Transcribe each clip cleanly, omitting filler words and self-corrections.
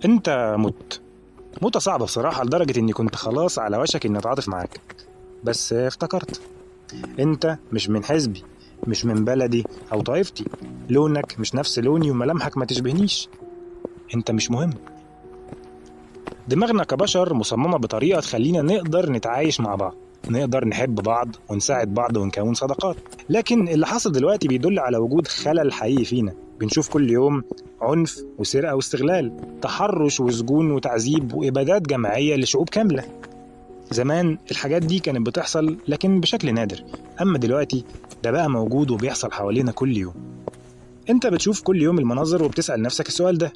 انت موتة صعبة بصراحة لدرجة اني كنت خلاص على وشك اني اتعاطف معاك. بس افتكرت، انت مش من حزبي، مش من بلدي او طائفتي، لونك مش نفس لوني وملامحك ما تشبهنيش. انت مش مهم. دماغنا كبشر مصممة بطريقة تخلينا نقدر نتعايش مع بعض، نقدر نحب بعض ونساعد بعض ونكون صداقات. لكن اللي حصل دلوقتي بيدل على وجود خلل حقيقي فينا. بنشوف كل يوم عنف وسرقة واستغلال، تحرش وسجون وتعذيب وإبادات جماعية لشعوب كاملة. زمان الحاجات دي كانت بتحصل لكن بشكل نادر، أما دلوقتي ده بقى موجود وبيحصل حوالينا كل يوم. انت بتشوف كل يوم المناظر وبتسأل نفسك السؤال ده: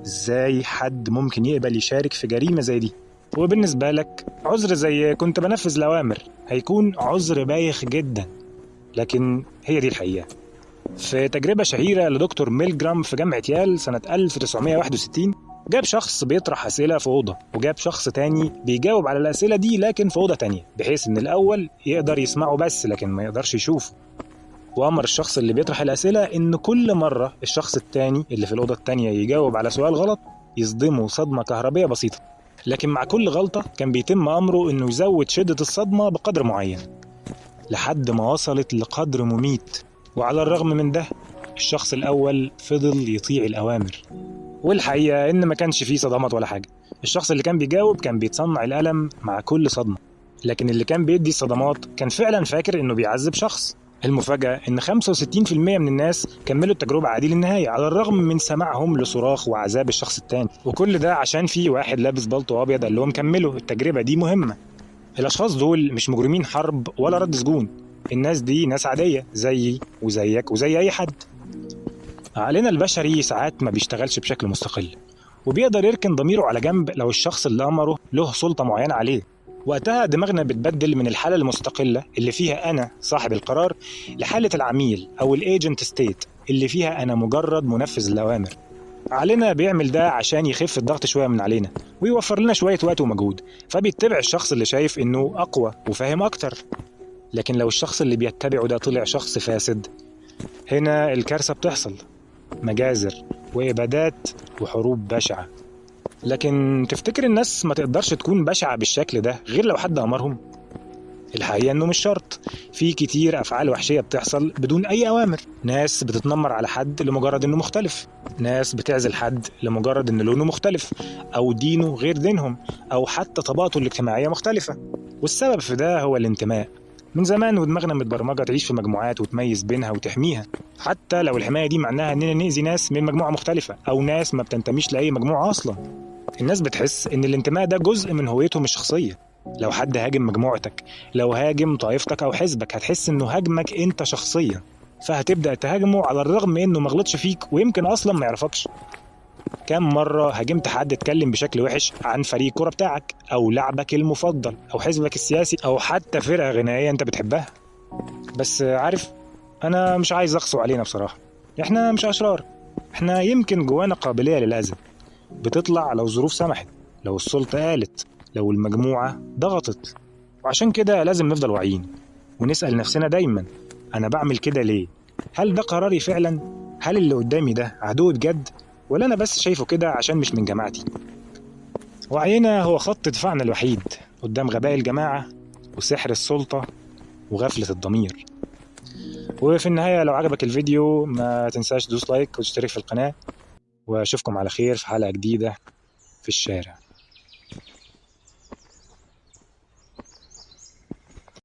ازاي حد ممكن يقبل يشارك في جريمة زي دي؟ وبالنسبة لك عذر زي كنت بنفذ الأوامر هيكون عذر بايخ جدا، لكن هي دي الحقيقة. في تجربة شهيرة لدكتور ميلجرام في جامعة يال سنة 1961، جاب شخص بيطرح أسئلة في أوضة، وجاب شخص تاني بيجاوب على الأسئلة دي لكن في أوضة تانية، بحيث إن الأول يقدر يسمعه بس لكن ما يقدرش يشوفه. وأمر الشخص اللي بيطرح الأسئلة إن كل مرة الشخص التاني اللي في الأوضة التانية يجاوب على سؤال غلط يصدمه صدمة كهربية بسيطة، لكن مع كل غلطة كان بيتم أمره إنه يزود شدة الصدمة بقدر معين لحد ما وصلت لقدر مميت. وعلى الرغم من ده الشخص الأول فضل يطيع الأوامر. والحقيقة إن ما كانش فيه صدمات ولا حاجة. الشخص اللي كان بيجاوب كان بيتصنع الألم مع كل صدمة، لكن اللي كان بيدي الصدمات كان فعلا فاكر إنه بيعذب شخص. المفاجأة إن 65% من الناس كملوا التجربة عادي للنهاية على الرغم من سماعهم لصراخ وعذاب الشخص التاني، وكل ده عشان في واحد لابس بلطو أبيض قال لهم كملوا، التجربة دي مهمة. الأشخاص دول مش مجرمين حرب ولا رد سجون، الناس دي ناس عادية زيي وزيك وزي أي حد. عقلنا البشري ساعات ما بيشتغلش بشكل مستقل، وبيقدر يركن ضميره على جنب لو الشخص اللي أمره له سلطة معينة عليه. وقتها دماغنا بتبدل من الحالة المستقلة اللي فيها أنا صاحب القرار لحالة العميل أو الagent state اللي فيها أنا مجرد منفذ الأوامر. عقلنا بيعمل ده عشان يخف الضغط شوية من علينا ويوفر لنا شوية وقت ومجهود، فبيتبع الشخص اللي شايف إنه أقوى وفاهم أكتر. لكن لو الشخص اللي بيتبعه ده طلع شخص فاسد، هنا الكارثة بتحصل: مجازر وإبادات وحروب بشعة. لكن تفتكر الناس ما تقدرش تكون بشعة بالشكل ده غير لو حد أمرهم؟ الحقيقة إنه مش شرط. في كتير أفعال وحشية بتحصل بدون أي أوامر. ناس بتتنمر على حد لمجرد إنه مختلف، ناس بتعزل حد لمجرد إن لونه مختلف أو دينه غير دينهم أو حتى طبقته الاجتماعية مختلفة. والسبب في ده هو الانتماء. من زمان ودماغنا متبرمجة تعيش في مجموعات وتميز بينها وتحميها، حتى لو الحماية دي معناها إننا نأذي ناس من مجموعة مختلفة أو ناس ما بتنتميش لأي مجموعة أصلا. الناس بتحس إن الانتماء ده جزء من هويتهم الشخصية. لو حد هاجم مجموعتك، لو هاجم طائفتك أو حزبك، هتحس إنه هاجمك أنت شخصيا، فهتبدأ تهاجمه على الرغم إنه مغلطش فيك ويمكن أصلا ما يعرفكش. كم مرة هاجمت حد اتكلم بشكل وحش عن فريق كرة بتاعك أو لعبك المفضل أو حزبك السياسي أو حتى فرقة غنائية أنت بتحبها؟ بس عارف، أنا مش عايز أقسو علينا بصراحة. إحنا مش أشرار، إحنا يمكن جوانا قابلية للأذى، بتطلع لو الظروف سمحت، لو السلطة قالت، لو المجموعة ضغطت. وعشان كده لازم نفضل واعيين ونسأل نفسنا دايما: أنا بعمل كده ليه؟ هل ده قراري فعلا؟ هل اللي قدامي ده عدو بجد؟ ولا أنا بس شايفه كده عشان مش من جماعتي؟ وعينا هو خط دفاعنا الوحيد قدام غباء الجماعة وسحر السلطة وغفلة الضمير. وفي النهاية لو عجبك الفيديو ما تنساش تدوس لايك وتشترك في القناة، وأشوفكم على خير في حلقة جديدة في الشارع.